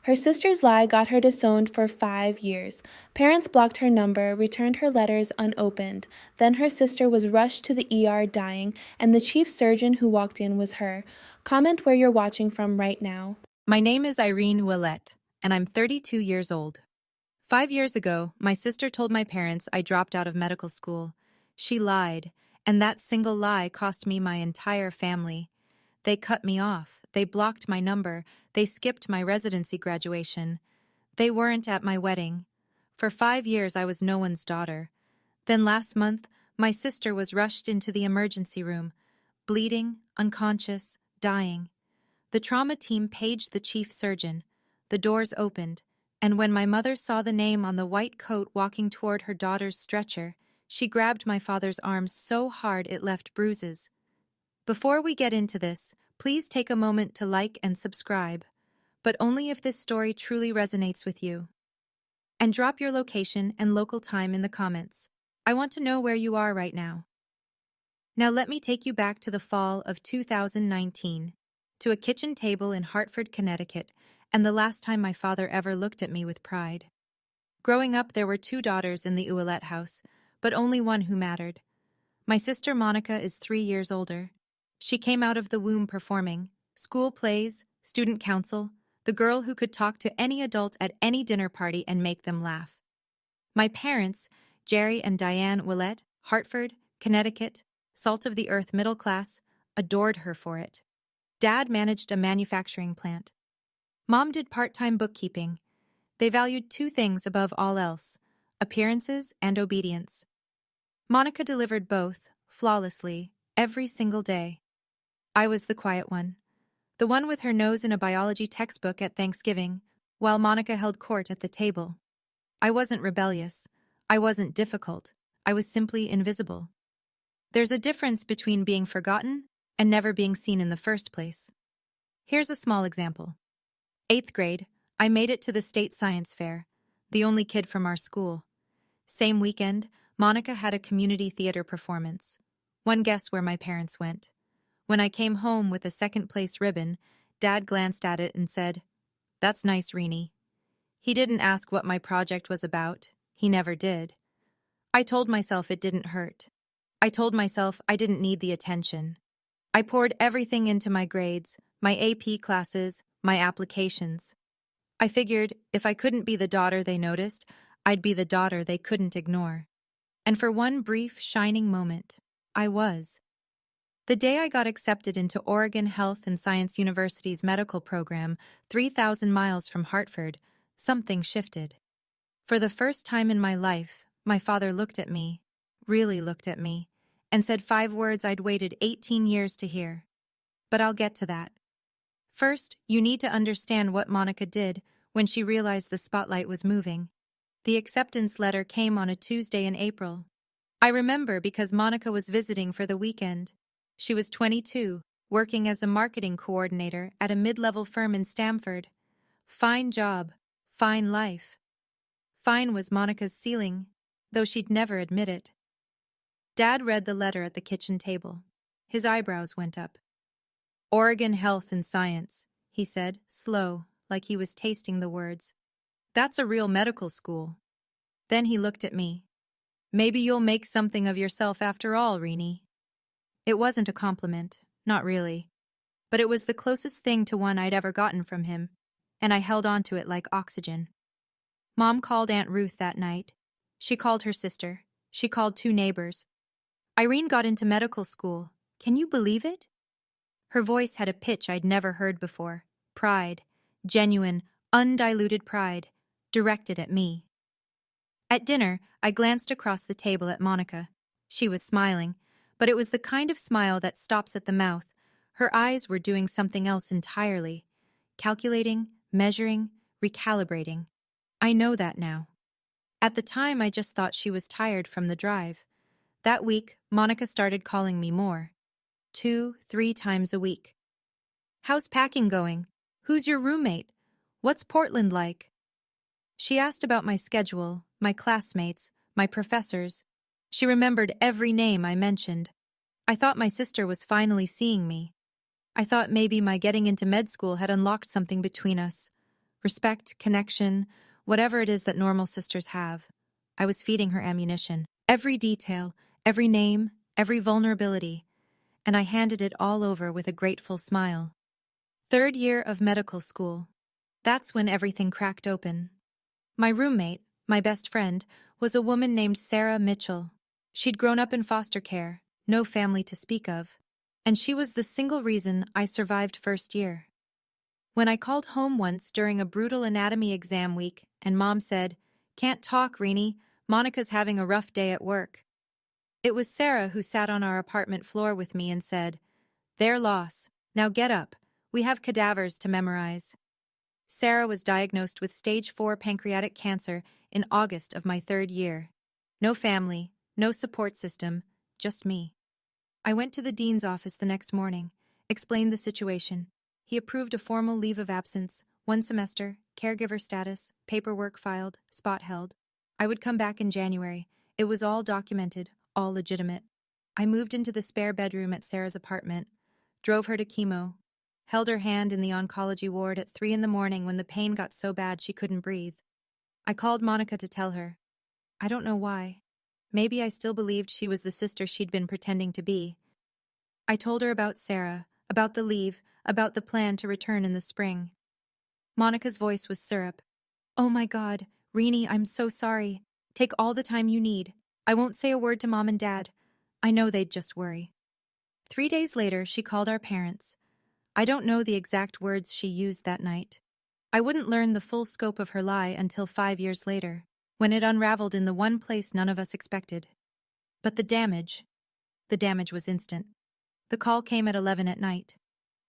Her sister's lie got her disowned for 5 years. Parents blocked her number, returned her letters unopened. Then her sister was rushed to the ER dying, and the chief surgeon who walked in was her. Comment where you're watching from right now. My name is Ulette, and I'm 32 years old. 5 years ago, my sister told my parents I dropped out of medical school. She lied, and that single lie cost me my entire family. They cut me off, they blocked my number, they skipped my residency graduation. They weren't at my wedding. For 5 years, I was no one's daughter. Then last month, my sister was rushed into the emergency room, bleeding, unconscious, dying. The trauma team paged the chief surgeon. The doors opened, and when my mother saw the name on the white coat walking toward her daughter's stretcher, she grabbed my father's arm so hard it left bruises. Before we get into this, please take a moment to like and subscribe, but only if this story truly resonates with you. And drop your location and local time in the comments. I want to know where you are right now. Now let me take you back to the fall of 2019, to a kitchen table in Hartford, Connecticut, and the last time my father ever looked at me with pride. Growing up, there were 2 daughters in the Ulette house, but only one who mattered. My sister Monica is 3 years older. She came out of the womb performing school plays, student council, the girl who could talk to any adult at any dinner party and make them laugh. My parents, Jerry and Diane Ulette, Hartford, Connecticut, salt of the earth middle class, adored her for it. Dad managed a manufacturing plant. Mom did part-time bookkeeping. They valued 2 things above all else: appearances and obedience. Monica delivered both, flawlessly, every single day. I was the quiet one, the one with her nose in a biology textbook at Thanksgiving, while Monica held court at the table. I wasn't rebellious. I wasn't difficult. I was simply invisible. There's a difference between being forgotten and never being seen in the first place. Here's a small example. 8th grade, I made it to the state science fair, the only kid from our school. Same weekend, Monica had a community theater performance. One guess where my parents went. When I came home with a 2nd place ribbon, Dad glanced at it and said, "That's nice, Reenie." He didn't ask what my project was about. He never did. I told myself it didn't hurt. I told myself I didn't need the attention. I poured everything into my grades, my AP classes, my applications. I figured if I couldn't be the daughter they noticed, I'd be the daughter they couldn't ignore. And for one brief, shining moment, I was. The day I got accepted into Oregon Health and Science University's medical program, 3,000 miles from Hartford, something shifted. For the first time in my life, my father looked at me, really looked at me, and said 5 words I'd waited 18 years to hear. But I'll get to that. First, you need to understand what Monica did when she realized the spotlight was moving. The acceptance letter came on a Tuesday in April. I remember because Monica was visiting for the weekend. She was 22, working as a marketing coordinator at a mid-level firm in Stamford. Fine job, fine life. Fine was Monica's ceiling, though she'd never admit it. Dad read the letter at the kitchen table. His eyebrows went up. "Oregon Health and Science," he said, slow, like he was tasting the words. "That's a real medical school." Then he looked at me. "Maybe you'll make something of yourself after all, Reenie." It wasn't a compliment, not really. But it was the closest thing to one I'd ever gotten from him, and I held on to it like oxygen. Mom called Aunt Ruth that night. She called her sister. She called 2 neighbors. "Irene got into medical school. Can you believe it?" Her voice had a pitch I'd never heard before. Pride, genuine, undiluted pride, directed at me. At dinner, I glanced across the table at Monica. She was smiling, but it was the kind of smile that stops at the mouth. Her eyes were doing something else entirely. Calculating, measuring, recalibrating. I know that now. At the time, I just thought she was tired from the drive. That week, Monica started calling me more. 2, 3 times a week. "How's packing going? Who's your roommate? What's Portland like?" She asked about my schedule, my classmates, my professors. She remembered every name I mentioned. I thought my sister was finally seeing me. I thought maybe my getting into med school had unlocked something between us. Respect, connection, whatever it is that normal sisters have. I was feeding her ammunition. Every detail, every name, every vulnerability, and I handed it all over with a grateful smile. Third year of medical school. That's when everything cracked open. My roommate, my best friend, was a woman named Sarah Mitchell. She'd grown up in foster care, no family to speak of, and she was the single reason I survived first year. When I called home once during a brutal anatomy exam week and Mom said, "Can't talk, Reenie, Monica's having a rough day at work," it was Sarah who sat on our apartment floor with me and said, "Their loss. Now get up. We have cadavers to memorize." Sarah was diagnosed with stage 4 pancreatic cancer in August of my third year. No family, no support system, just me. I went to the dean's office the next morning, explained the situation. He approved a formal leave of absence, 1 semester, caregiver status, paperwork filed, spot held. I would come back in January. It was all documented, all legitimate. I moved into the spare bedroom at Sarah's apartment, drove her to chemo, held her hand in the oncology ward at 3 in the morning when the pain got so bad she couldn't breathe. I called Monica to tell her. I don't know why. Maybe I still believed she was the sister she'd been pretending to be. I told her about Sarah, about the leave, about the plan to return in the spring. Monica's voice was syrup. "Oh my God, Reenie, I'm so sorry. Take all the time you need. I won't say a word to Mom and Dad. I know they'd just worry." 3 days later, she called our parents. I don't know the exact words she used that night. I wouldn't learn the full scope of her lie until 5 years later, when it unraveled in the one place none of us expected. But the damage was instant. The call came at 11 at night.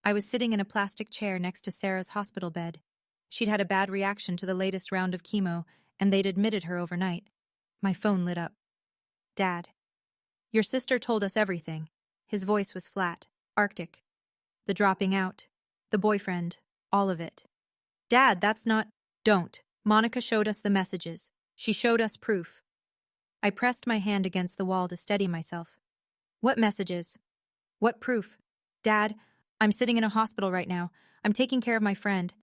I was sitting in a plastic chair next to Sarah's hospital bed. She'd had a bad reaction to the latest round of chemo, and they'd admitted her overnight. My phone lit up. "Dad, your sister told us everything." His voice was flat, arctic. The dropping out, the boyfriend, all of it. "Dad, that's not—" "Don't. Monica showed us the messages. She showed us proof." I pressed my hand against the wall to steady myself. "What messages? What proof?" "Dad, I'm sitting in a hospital right now. I'm taking care of my friend.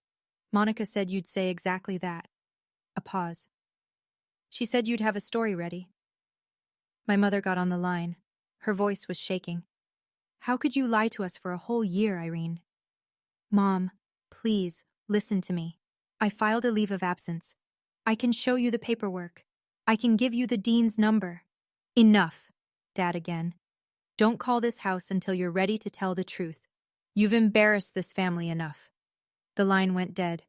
Monica said you'd say exactly that." A pause. "She said you'd have a story ready." My mother got on the line. Her voice was shaking. "How could you lie to us for a whole year, Irene?" "Mom, please, listen to me. I filed a leave of absence. I can show you the paperwork. I can give you the dean's number." "Enough," Dad again. "Don't call this house until you're ready to tell the truth. You've embarrassed this family enough." The line went dead.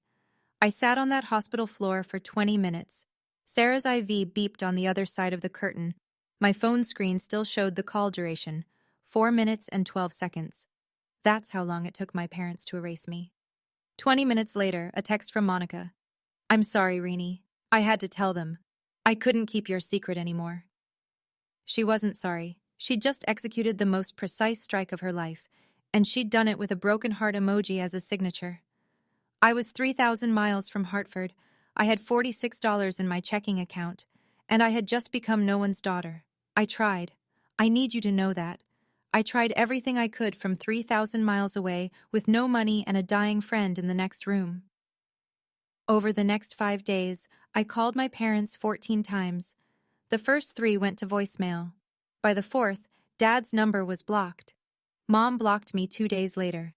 I sat on that hospital floor for 20 minutes. Sarah's IV beeped on the other side of the curtain. My phone screen still showed the call duration, 4 minutes and 12 seconds. That's how long it took my parents to erase me. 20 minutes later, a text from Monica. "I'm sorry, Reenie. I had to tell them. I couldn't keep your secret anymore." She wasn't sorry. She'd just executed the most precise strike of her life, and she'd done it with a broken heart emoji as a signature. I was 3,000 miles from Hartford. I had $46 in my checking account, and I had just become no one's daughter. I tried. I need you to know that. I tried everything I could from 3,000 miles away with no money and a dying friend in the next room. Over the next 5 days, I called my parents 14 times. The first 3 went to voicemail. By the 4th, Dad's number was blocked. Mom blocked me 2 days later.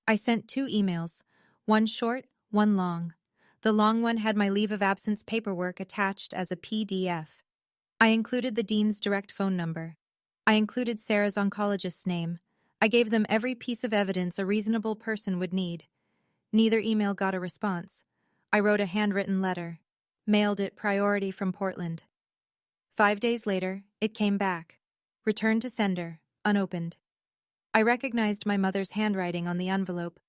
I sent 2 emails, one short, one long. The long one had my leave of absence paperwork attached as a PDF. I included the dean's direct phone number. I included Sarah's oncologist's name. I gave them every piece of evidence a reasonable person would need. Neither email got a response. I wrote a handwritten letter, mailed it priority from Portland. 5 days later, it came back. Returned to sender, unopened. I recognized my mother's handwriting on the envelope.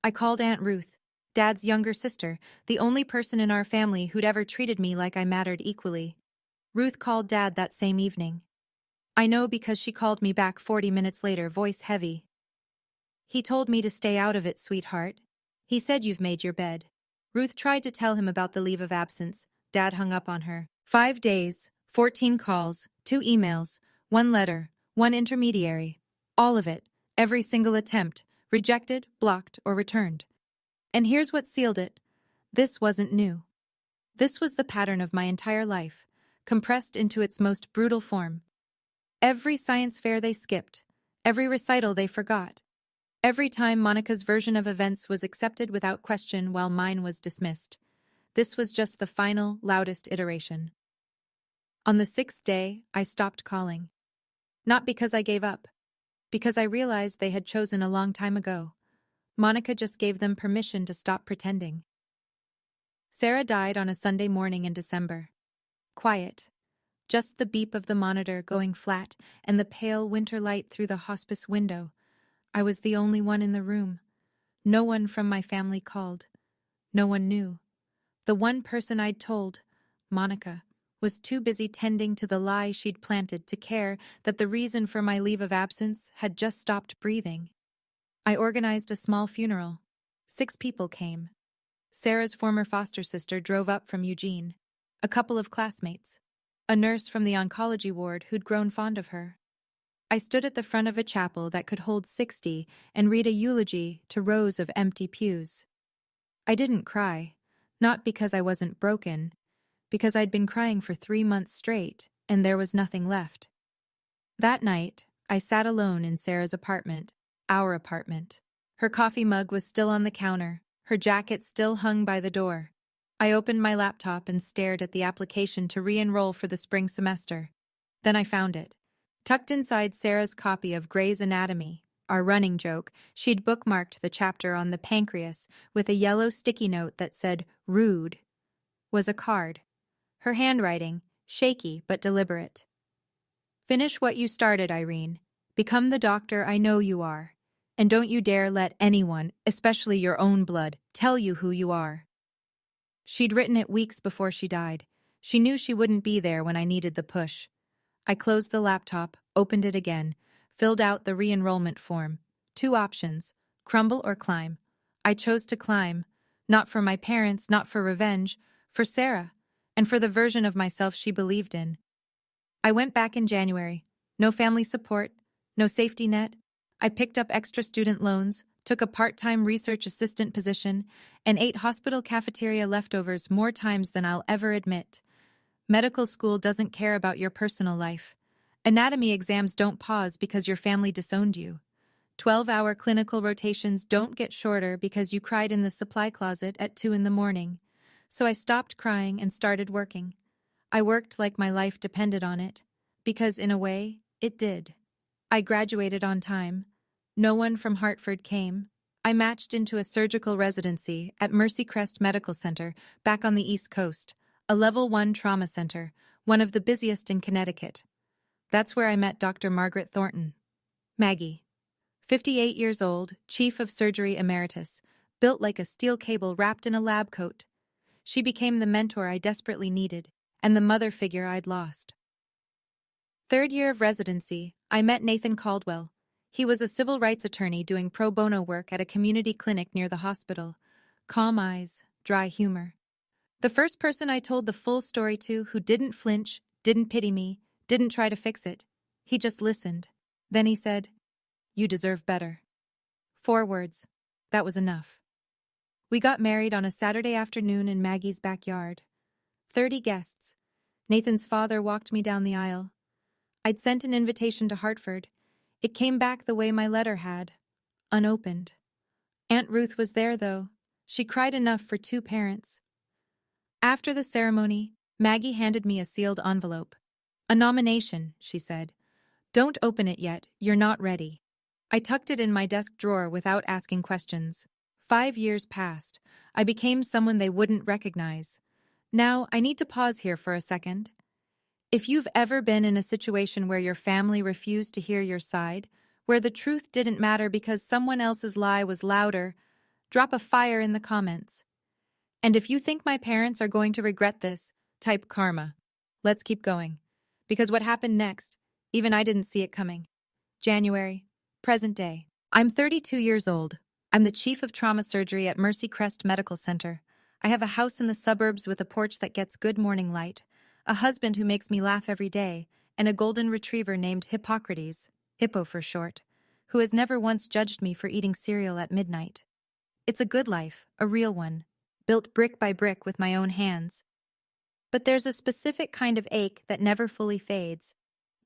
I called Aunt Ruth, Dad's younger sister, the only person in our family who'd ever treated me like I mattered equally. Ruth called Dad that same evening. I know because she called me back 40 minutes later, voice heavy. "He told me to stay out of it, sweetheart. He said you've made your bed." Ruth tried to tell him about the leave of absence. Dad hung up on her. 5 days, 14 calls, 2 emails, 1 letter, 1 intermediary. All of it, every single attempt, rejected, blocked, or returned. And here's what sealed it. This wasn't new. This was the pattern of my entire life, compressed into its most brutal form. Every science fair they skipped, every recital they forgot, every time Monica's version of events was accepted without question while mine was dismissed. This was just the final, loudest iteration. On the 6th day, I stopped calling. Not because I gave up, because I realized they had chosen a long time ago. Monica just gave them permission to stop pretending. Sarah died on a Sunday morning in December. Quiet. Just the beep of the monitor going flat and the pale winter light through the hospice window. I was the only one in the room. No one from my family called. No one knew. The one person I'd told, Monica, was too busy tending to the lie she'd planted to care that the reason for my leave of absence had just stopped breathing. I organized a small funeral. 6 people came. Sarah's former foster sister drove up from Eugene, a couple of classmates, a nurse from the oncology ward who'd grown fond of her. I stood at the front of a chapel that could hold 60 and read a eulogy to rows of empty pews. I didn't cry, not because I wasn't broken, because I'd been crying for 3 months straight and there was nothing left. That night, I sat alone in Sarah's apartment, our apartment. Her coffee mug was still on the counter, her jacket still hung by the door. I opened my laptop and stared at the application to re-enroll for the spring semester. Then I found it. Tucked inside Sarah's copy of Grey's Anatomy, our running joke, she'd bookmarked the chapter on the pancreas with a yellow sticky note that said, "Rude," was a card. Her handwriting, shaky but deliberate. "Finish what you started, Irene. Become the doctor I know you are. And don't you dare let anyone, especially your own blood, tell you who you are." She'd written it weeks before she died. She knew she wouldn't be there when I needed the push. I closed the laptop, opened it again, filled out the re-enrollment form. 2 options, crumble or climb. I chose to climb, not for my parents, not for revenge, for Sarah, and for the version of myself she believed in. I went back in January. No family support, no safety net. I picked up extra student loans, took a part-time research assistant position, and ate hospital cafeteria leftovers more times than I'll ever admit. Medical school doesn't care about your personal life. Anatomy exams don't pause because your family disowned you. 12-hour clinical rotations don't get shorter because you cried in the supply closet at 2 in the morning. So I stopped crying and started working. I worked like my life depended on it, because in a way, it did. I graduated on time. No one from Hartford came. I matched into a surgical residency at Mercy Crest Medical Center, back on the East Coast, a Level 1 trauma center, one of the busiest in Connecticut. That's where I met Dr. Margaret Thornton. Maggie. 58 years old, chief of surgery emeritus, built like a steel cable wrapped in a lab coat. She became the mentor I desperately needed, and the mother figure I'd lost. 3rd year of residency, I met Nathan Caldwell. He was a civil rights attorney doing pro bono work at a community clinic near the hospital. Calm eyes, dry humor. The first person I told the full story to who didn't flinch, didn't pity me, didn't try to fix it. He just listened. Then he said, "You deserve better." 4 words. That was enough. We got married on a Saturday afternoon in Maggie's backyard. 30 guests. Nathan's father walked me down the aisle. I'd sent an invitation to Hartford. It came back the way my letter had, unopened. Aunt Ruth was there, though. She cried enough for 2 parents. After the ceremony, Maggie handed me a sealed envelope. "A nomination," she said. "Don't open it yet, you're not ready." I tucked it in my desk drawer without asking questions. 5 years passed. I became someone they wouldn't recognize. Now, I need to pause here for a second. If you've ever been in a situation where your family refused to hear your side, where the truth didn't matter because someone else's lie was louder, drop a fire in the comments. And if you think my parents are going to regret this, type karma. Let's keep going. Because what happened next, even I didn't see it coming. January, present day. I'm 32 years old. I'm the chief of trauma surgery at Mercy Crest Medical Center. I have a house in the suburbs with a porch that gets good morning light, a husband who makes me laugh every day, and a golden retriever named Hippocrates, Hippo for short, who has never once judged me for eating cereal at midnight. It's a good life, a real one. built brick by brick with my own hands. But there's a specific kind of ache that never fully fades.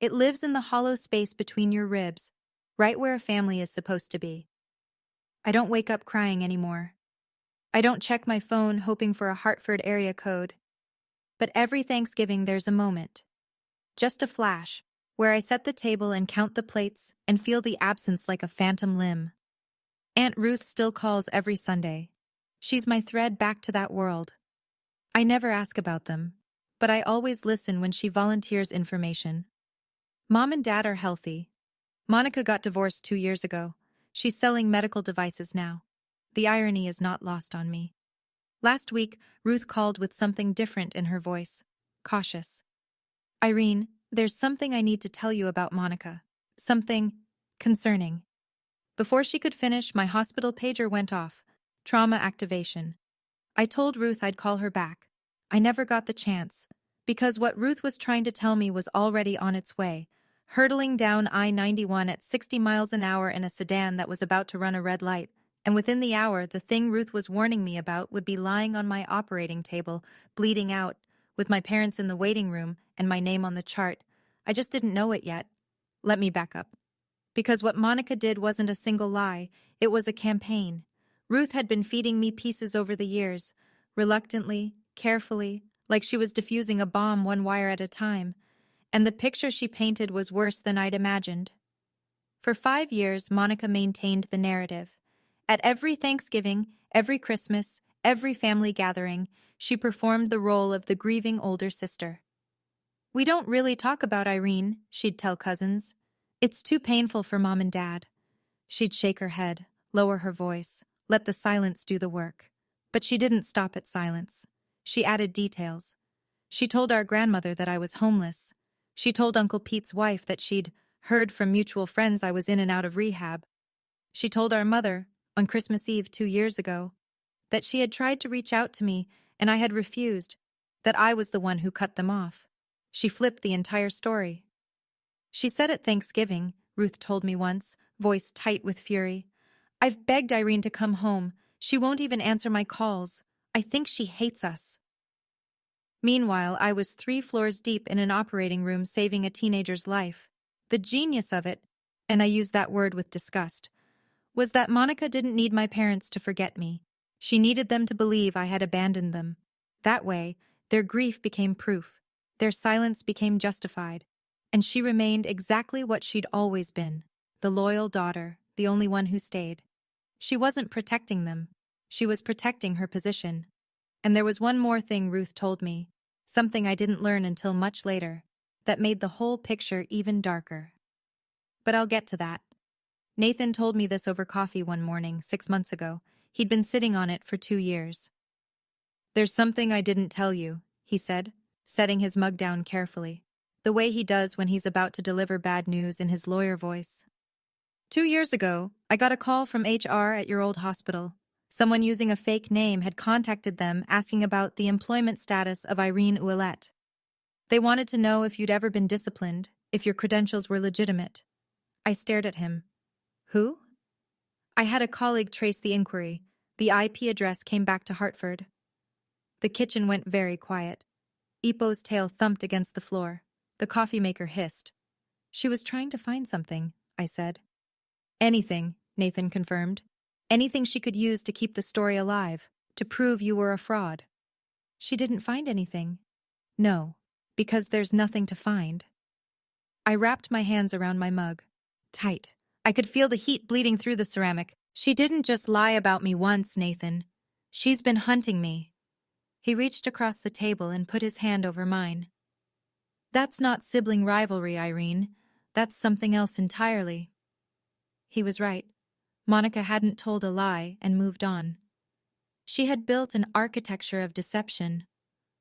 It lives in the hollow space between your ribs, right where a family is supposed to be. I don't wake up crying anymore. I don't check my phone hoping for a Hartford area code. But every Thanksgiving there's a moment, just a flash, where I set the table and count the plates and feel the absence like a phantom limb. Aunt Ruth still calls every Sunday. She's my thread back to that world. I never ask about them, but I always listen when she volunteers information. Mom and Dad are healthy. Monica got divorced 2 years ago. She's selling medical devices now. The irony is not lost on me. Last week, Ruth called with something different in her voice, cautious. Irene, there's something I need to tell you about Monica. Something concerning. Before she could finish, my hospital pager went off. Trauma activation. I told Ruth I'd call her back. I never got the chance, because what Ruth was trying to tell me was already on its way, hurtling down I-91 at 60 miles an hour in a sedan that was about to run a red light, and within the hour, the thing Ruth was warning me about would be lying on my operating table, bleeding out, with my parents in the waiting room and my name on the chart. I just didn't know it yet. Let me back up. Because what Monica did wasn't a single lie, it was a campaign. Ruth had been feeding me pieces over the years, reluctantly, carefully, like she was diffusing a bomb one wire at a time, and the picture she painted was worse than I'd imagined. For 5 years, Monica maintained the narrative. At every Thanksgiving, every Christmas, every family gathering, she performed the role of the grieving older sister. "We don't really talk about Irene," she'd tell cousins. "It's too painful for Mom and Dad." She'd shake her head, lower her voice, let the silence do the work. But she didn't stop at silence. She added details. She told our grandmother that I was homeless. She told Uncle Pete's wife that she'd heard from mutual friends I was in and out of rehab. She told our mother, on Christmas Eve 2 years ago, that she had tried to reach out to me and I had refused, that I was the one who cut them off. She flipped the entire story. She said at Thanksgiving, Ruth told me once, voice tight with fury, "I've begged Irene to come home. She won't even answer my calls. I think she hates us." Meanwhile, I was 3 floors deep in an operating room saving a teenager's life. The genius of it, and I use that word with disgust, was that Monica didn't need my parents to forget me. She needed them to believe I had abandoned them. That way, their grief became proof. Their silence became justified. And she remained exactly what she'd always been, the loyal daughter, the only one who stayed. She wasn't protecting them. She was protecting her position. And there was one more thing Ruth told me, something I didn't learn until much later, that made the whole picture even darker. But I'll get to that. Nathan told me this over coffee one morning, 6 months ago. He'd been sitting on it for 2 years. "There's something I didn't tell you," he said, setting his mug down carefully, the way he does when he's about to deliver bad news in his lawyer voice. 2 years ago, I got a call from HR at your old hospital. Someone using a fake name had contacted them asking about the employment status of Irene Ulette. They wanted to know if you'd ever been disciplined, if your credentials were legitimate. I stared at him. Who? I had a colleague trace the inquiry. The IP address came back to Hartford. The kitchen went very quiet. Ipo's tail thumped against the floor. The coffee maker hissed. "She was trying to find something," I said. "Anything," Nathan confirmed. "Anything she could use to keep the story alive, to prove you were a fraud." "She didn't find anything." "No, because there's nothing to find." I wrapped my hands around my mug. Tight. I could feel the heat bleeding through the ceramic. "She didn't just lie about me once, Nathan. She's been hunting me." He reached across the table and put his hand over mine. "That's not sibling rivalry, Irene. That's something else entirely." He was right. Monica hadn't told a lie and moved on. She had built an architecture of deception,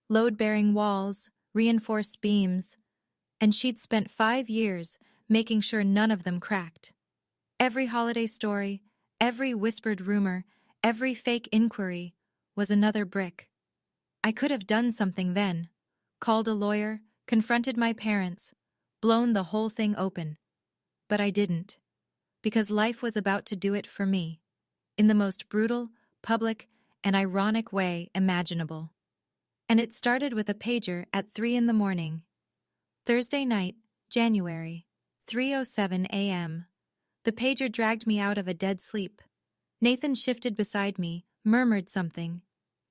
load-bearing walls, reinforced beams, and she'd spent 5 years making sure none of them cracked. Every holiday story, every whispered rumor, every fake inquiry was another brick. I could have done something then, called a lawyer, confronted my parents, blown the whole thing open. But I didn't, because life was about to do it for me, in the most brutal, public, and ironic way imaginable. And it started with a pager at 3 in the morning. Thursday night, January, 3:07 a.m. The pager dragged me out of a dead sleep. Nathan shifted beside me, murmured something.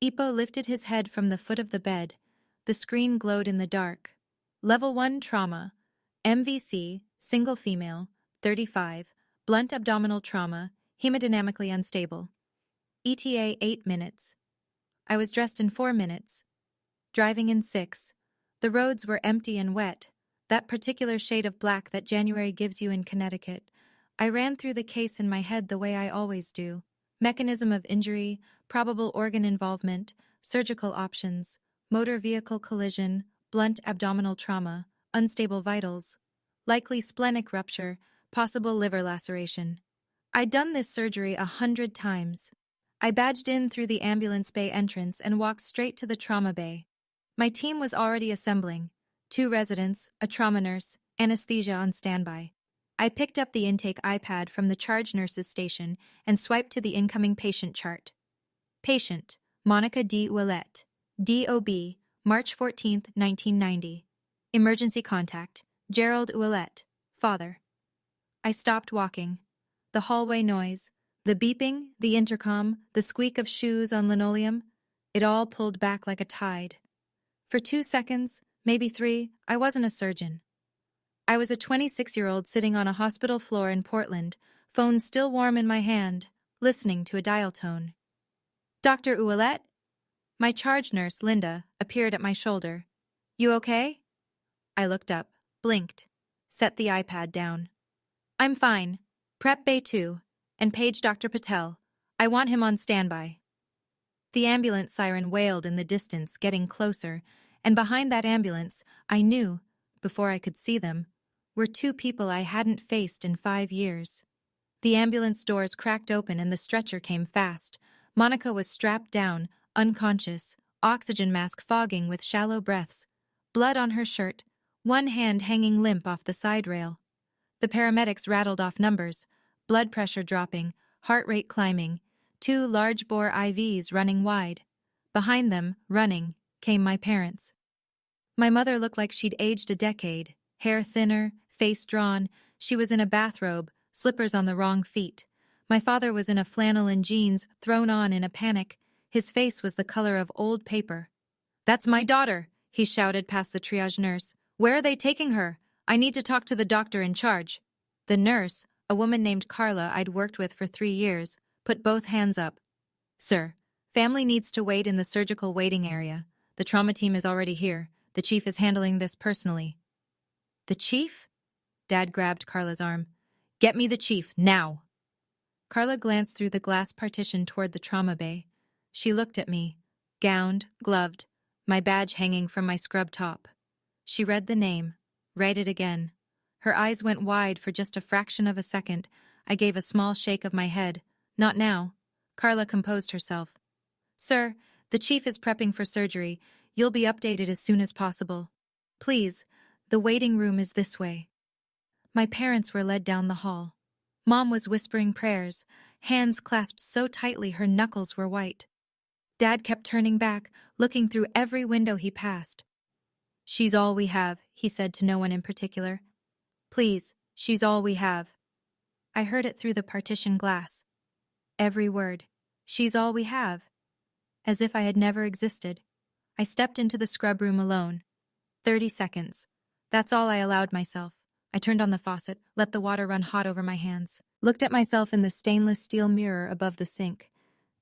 Ipo lifted his head from the foot of the bed. The screen glowed in the dark. Level 1 trauma. MVC, single female, 35, blunt abdominal trauma, hemodynamically unstable. ETA 8 minutes. I was dressed in 4 minutes. Driving in 6. The roads were empty and wet, that particular shade of black that January gives you in Connecticut. I ran through the case in my head the way I always do. Mechanism of injury, probable organ involvement, surgical options, motor vehicle collision, blunt abdominal trauma, unstable vitals, likely splenic rupture, possible liver laceration. I'd done this surgery 100 times. I badged in through the ambulance bay entrance and walked straight to the trauma bay. My team was already assembling. 2 residents, a trauma nurse, anesthesia on standby. I picked up the intake iPad from the charge nurse's station and swiped to the incoming patient chart. Patient, Monica D. Ulette, DOB, March 14, 1990. Emergency contact, Gerald Ulette, father. I stopped walking. The hallway noise, the beeping, the intercom, the squeak of shoes on linoleum, it all pulled back like a tide. For 2 seconds, maybe 3, I wasn't a surgeon. I was a 26-year-old sitting on a hospital floor in Portland, phone still warm in my hand, listening to a dial tone. Dr. Ulette? My charge nurse, Linda, appeared at my shoulder. You okay? I looked up, blinked, set the iPad down. I'm fine. Prep Bay 2, and page Dr. Patel. I want him on standby. The ambulance siren wailed in the distance, getting closer, and behind that ambulance, I knew, before I could see them, were 2 people I hadn't faced in 5 years. The ambulance doors cracked open and the stretcher came fast. Monica was strapped down, unconscious, oxygen mask fogging with shallow breaths, blood on her shirt, one hand hanging limp off the side rail. The paramedics rattled off numbers, blood pressure dropping, heart rate climbing, 2 large-bore IVs running wide. Behind them, running, came my parents. My mother looked like she'd aged a decade, hair thinner, face drawn. She was in a bathrobe, slippers on the wrong feet. My father was in a flannel and jeans, thrown on in a panic. His face was the color of old paper. "That's my daughter," he shouted past the triage nurse. "Where are they taking her? I need to talk to the doctor in charge." The nurse, a woman named Carla I'd worked with for 3 years, put both hands up. "Sir, family needs to wait in the surgical waiting area. The trauma team is already here. The chief is handling this personally." "The chief?" Dad grabbed Carla's arm. "Get me the chief, now." Carla glanced through the glass partition toward the trauma bay. She looked at me, gowned, gloved, my badge hanging from my scrub top. She read the name, read it again. Her eyes went wide for just a fraction of a second. I gave a small shake of my head. "Not now." Carla composed herself. "Sir, the chief is prepping for surgery. You'll be updated as soon as possible. Please, the waiting room is this way." My parents were led down the hall. Mom was whispering prayers, hands clasped so tightly her knuckles were white. Dad kept turning back, looking through every window he passed. "She's all we have," he said to no one in particular. "Please, she's all we have." I heard it through the partition glass. Every word. She's all we have. As if I had never existed. I stepped into the scrub room alone. 30 seconds. That's all I allowed myself. I turned on the faucet, let the water run hot over my hands. Looked at myself in the stainless steel mirror above the sink.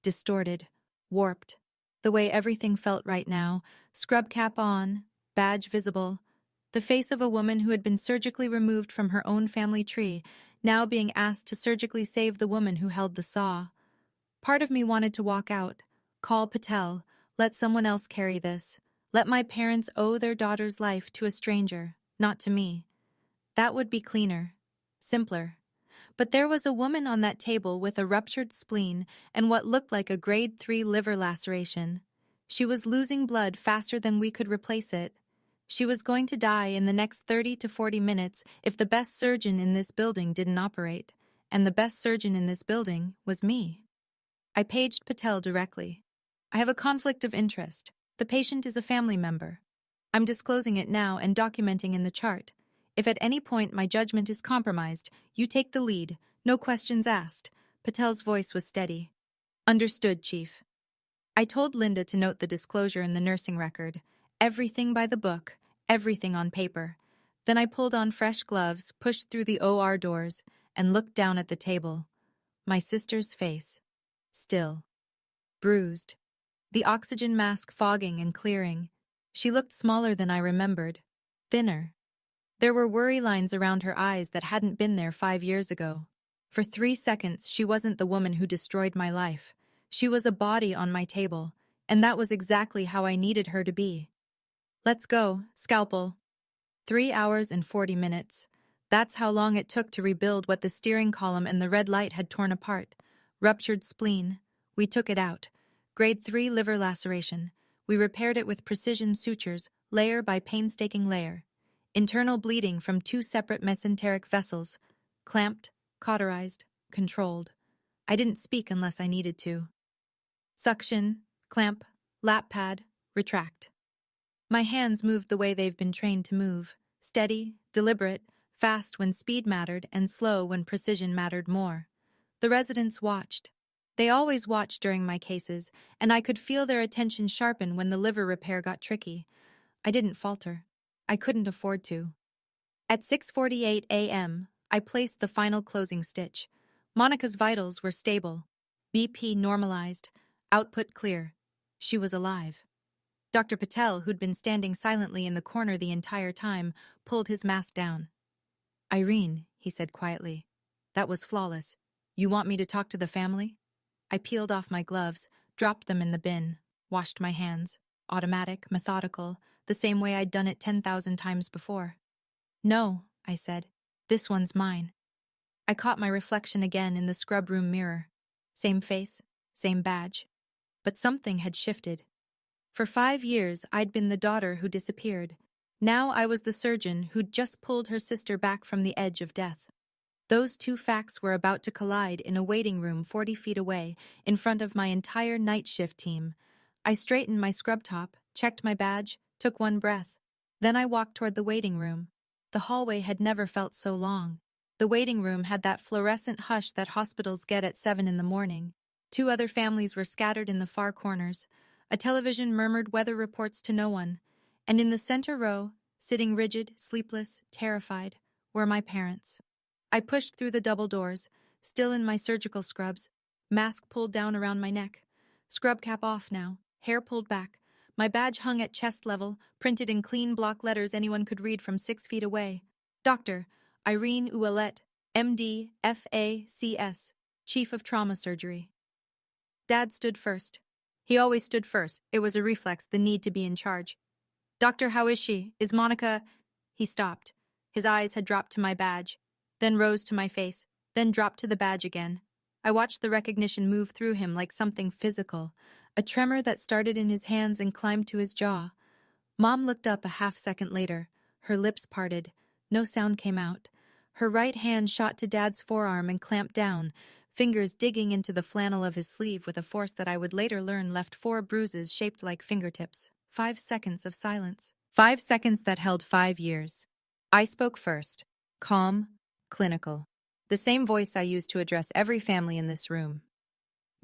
Distorted. Warped. The way everything felt right now. Scrub cap on. Badge visible. The face of a woman who had been surgically removed from her own family tree, now being asked to surgically save the woman who held the saw. Part of me wanted to walk out. Call Patel. Let someone else carry this. Let my parents owe their daughter's life to a stranger, not to me. That would be cleaner. Simpler. But there was a woman on that table with a ruptured spleen and what looked like a grade 3 liver laceration. She was losing blood faster than we could replace it. She was going to die in the next 30 to 40 minutes if the best surgeon in this building didn't operate. And the best surgeon in this building was me. I paged Patel directly. I have a conflict of interest. The patient is a family member. I'm disclosing it now and documenting in the chart. If at any point my judgment is compromised, you take the lead, no questions asked. Patel's voice was steady. Understood, Chief. I told Linda to note the disclosure in the nursing record. Everything by the book, everything on paper. Then I pulled on fresh gloves, pushed through the OR doors, and looked down at the table. My sister's face. Still. Bruised. The oxygen mask fogging and clearing. She looked smaller than I remembered. Thinner. There were worry lines around her eyes that hadn't been there 5 years ago. For 3 seconds, she wasn't the woman who destroyed my life. She was a body on my table, and that was exactly how I needed her to be. Let's go, scalpel. 3 hours and 40 minutes. That's how long it took to rebuild what the steering column and the red light had torn apart. Ruptured spleen. We took it out. Grade 3 liver laceration. We repaired it with precision sutures, layer by painstaking layer. Internal bleeding from 2 separate mesenteric vessels. Clamped, cauterized, controlled. I didn't speak unless I needed to. Suction, clamp, lap pad, retract. My hands moved the way they've been trained to move. Steady, deliberate, fast when speed mattered and slow when precision mattered more. The residents watched. They always watched during my cases, and I could feel their attention sharpen when the liver repair got tricky. I didn't falter. I couldn't afford to. At 6:48 a.m., I placed the final closing stitch. Monica's vitals were stable. BP normalized. Output clear. She was alive. Dr. Patel, who'd been standing silently in the corner the entire time, pulled his mask down. "Irene," he said quietly, "that was flawless. You want me to talk to the family?" I peeled off my gloves, dropped them in the bin, washed my hands. Automatic, methodical, the same way I'd done it 10,000 times before. "No," I said. "This one's mine." I caught my reflection again in the scrub room mirror. Same face, same badge. But something had shifted. For 5 years, I'd been the daughter who disappeared. Now I was the surgeon who'd just pulled her sister back from the edge of death. Those two facts were about to collide in a waiting room 40 feet away, in front of my entire night shift team. I straightened my scrub top, checked my badge, took one breath. Then I walked toward the waiting room. The hallway had never felt so long. The waiting room had that fluorescent hush that hospitals get at 7 in the morning. 2 other families were scattered in the far corners. A television murmured weather reports to no one. And in the center row, sitting rigid, sleepless, terrified, were my parents. I pushed through the double doors, still in my surgical scrubs, mask pulled down around my neck. Scrub cap off now, hair pulled back. My badge hung at chest level, printed in clean block letters anyone could read from 6 feet away. Dr. Irene Ulette, MD, FACS, Chief of Trauma Surgery. Dad stood first. He always stood first. It was a reflex, the need to be in charge. "Doctor, how is she? Is Monica—" He stopped. His eyes had dropped to my badge, then rose to my face, then dropped to the badge again. I watched the recognition move through him like something physical, a tremor that started in his hands and climbed to his jaw. Mom looked up a half-second later. Her lips parted. No sound came out. Her right hand shot to Dad's forearm and clamped down, fingers digging into the flannel of his sleeve with a force that I would later learn left 4 bruises shaped like fingertips. 5 seconds of silence. 5 seconds that held 5 years. I spoke first. Calm, clinical. The same voice I used to address every family in this room.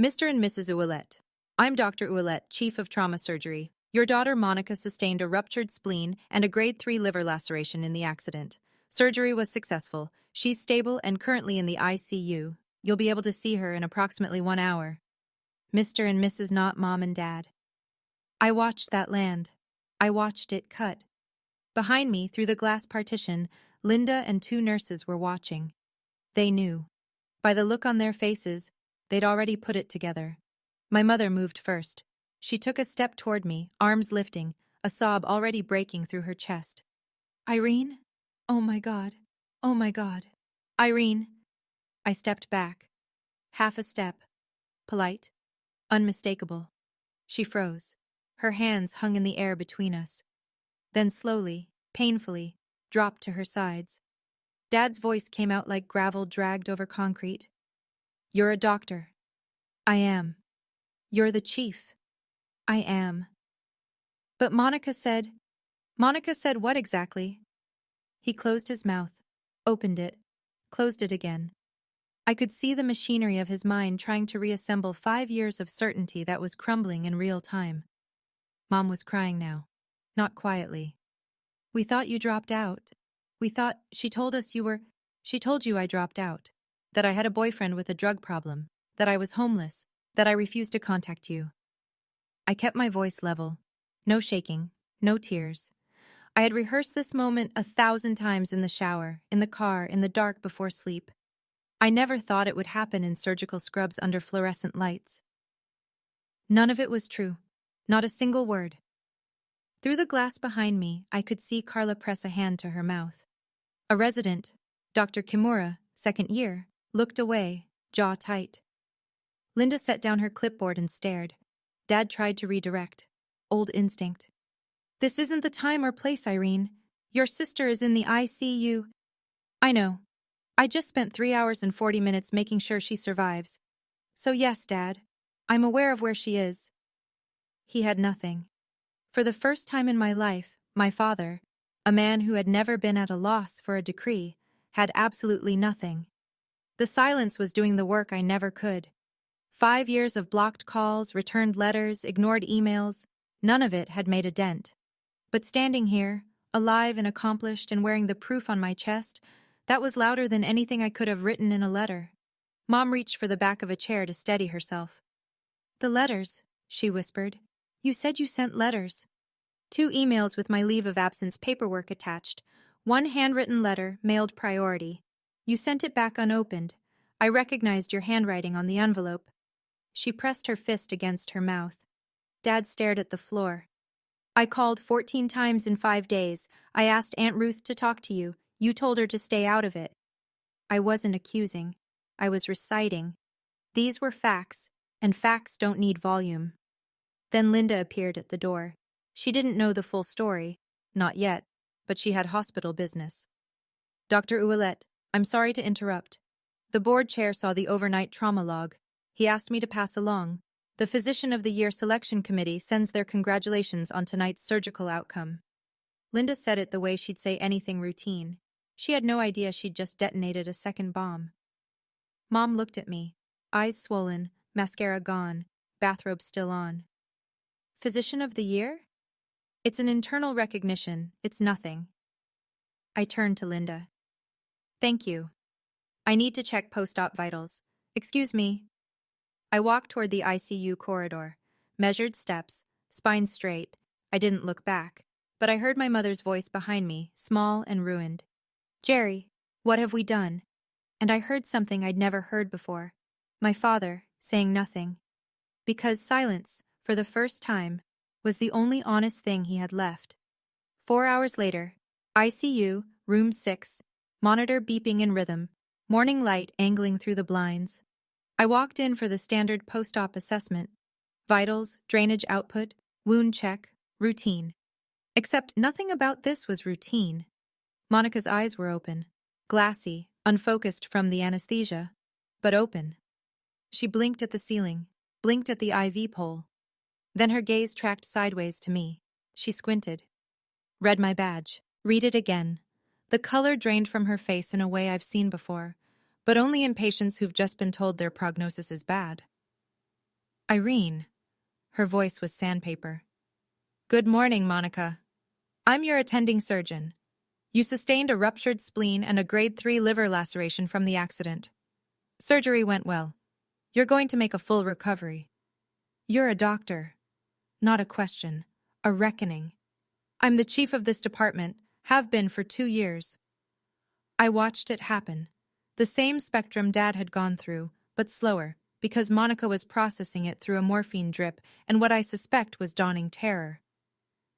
"Mr. and Mrs. Ulette, I'm Dr. Ulette, Chief of Trauma Surgery. Your daughter Monica sustained a ruptured spleen and a grade 3 liver laceration in the accident. Surgery was successful. She's stable and currently in the ICU. You'll be able to see her in approximately 1 hour. Mr. and Mrs. Not Mom and Dad." I watched that land. I watched it cut. Behind me, through the glass partition, Linda and 2 nurses were watching. They knew. By the look on their faces, they'd already put it together. My mother moved first. She took a step toward me, arms lifting, a sob already breaking through her chest. "Irene? Oh my God. Oh my God. Irene." I stepped back. Half a step. Polite. Unmistakable. She froze. Her hands hung in the air between us. Then slowly, painfully, dropped to her sides. Dad's voice came out like gravel dragged over concrete. "You're a doctor." "I am." "You're the chief." I am. But Monica said what exactly? He closed his mouth, opened it, closed it again. I could see the machinery of his mind trying to reassemble 5 years of certainty that was crumbling in real time. Mom was crying now, not quietly. We thought you dropped out. She told us she told you I dropped out, that I had a boyfriend with a drug problem, that I was homeless, that I refused to contact you. I kept my voice level. No shaking, no tears. I had rehearsed this moment 1,000 times in the shower, in the car, in the dark before sleep. I never thought it would happen in surgical scrubs under fluorescent lights. None of it was true. Not a single word. Through the glass behind me, I could see Carla press a hand to her mouth. A resident, Dr. Kimura, second year, looked away, jaw tight. Linda set down her clipboard and stared. Dad tried to redirect. Old instinct. This isn't the time or place, Irene. Your sister is in the ICU. I know. I just spent 3 hours and 40 minutes making sure she survives. So yes, Dad. I'm aware of where she is. He had nothing. For the first time in my life, my father, a man who had never been at a loss for a decree, had absolutely nothing. The silence was doing the work I never could. 5 years of blocked calls, returned letters, ignored emails, none of it had made a dent. But standing here, alive and accomplished and wearing the proof on my chest, that was louder than anything I could have written in a letter. Mom reached for the back of a chair to steady herself. The letters, she whispered. You said you sent letters. 2 emails with my leave of absence paperwork attached. 1 handwritten letter, mailed priority. You sent it back unopened. I recognized your handwriting on the envelope. She pressed her fist against her mouth. Dad stared at the floor. I called 14 times in 5 days. I asked Aunt Ruth to talk to you. You told her to stay out of it. I wasn't accusing. I was reciting. These were facts, and facts don't need volume. Then Linda appeared at the door. She didn't know the full story. Not yet, but she had hospital business. Dr. Ulette, I'm sorry to interrupt. The board chair saw the overnight trauma log. He asked me to pass along. The Physician of the Year Selection Committee sends their congratulations on tonight's surgical outcome. Linda said it the way she'd say anything routine. She had no idea she'd just detonated a second bomb. Mom looked at me, eyes swollen, mascara gone, bathrobe still on. Physician of the Year? It's an internal recognition, it's nothing. I turned to Linda. Thank you. I need to check post-op vitals. Excuse me. I walked toward the ICU corridor, measured steps, spine straight. I didn't look back, but I heard my mother's voice behind me, small and ruined. Jerry, what have we done? And I heard something I'd never heard before. My father, saying nothing. Because silence, for the first time, was the only honest thing he had left. 4 hours later, ICU, room 6, monitor beeping in rhythm, morning light angling through the blinds. I walked in for the standard post-op assessment. Vitals, drainage output, wound check, routine. Except nothing about this was routine. Monica's eyes were open, glassy, unfocused from the anesthesia, but open. She blinked at the ceiling, blinked at the IV pole. Then her gaze tracked sideways to me. She squinted. Read my badge. Read it again. The color drained from her face in a way I've seen before, but only in patients who've just been told their prognosis is bad. Irene. Her voice was sandpaper. Good morning, Monica. I'm your attending surgeon. You sustained a ruptured spleen and a grade 3 liver laceration from the accident. Surgery went well. You're going to make a full recovery. You're a doctor. Not a question. A reckoning. I'm the chief of this department, have been for 2 years. I watched it happen. The same spectrum Dad had gone through, but slower, because Monica was processing it through a morphine drip and what I suspect was dawning terror.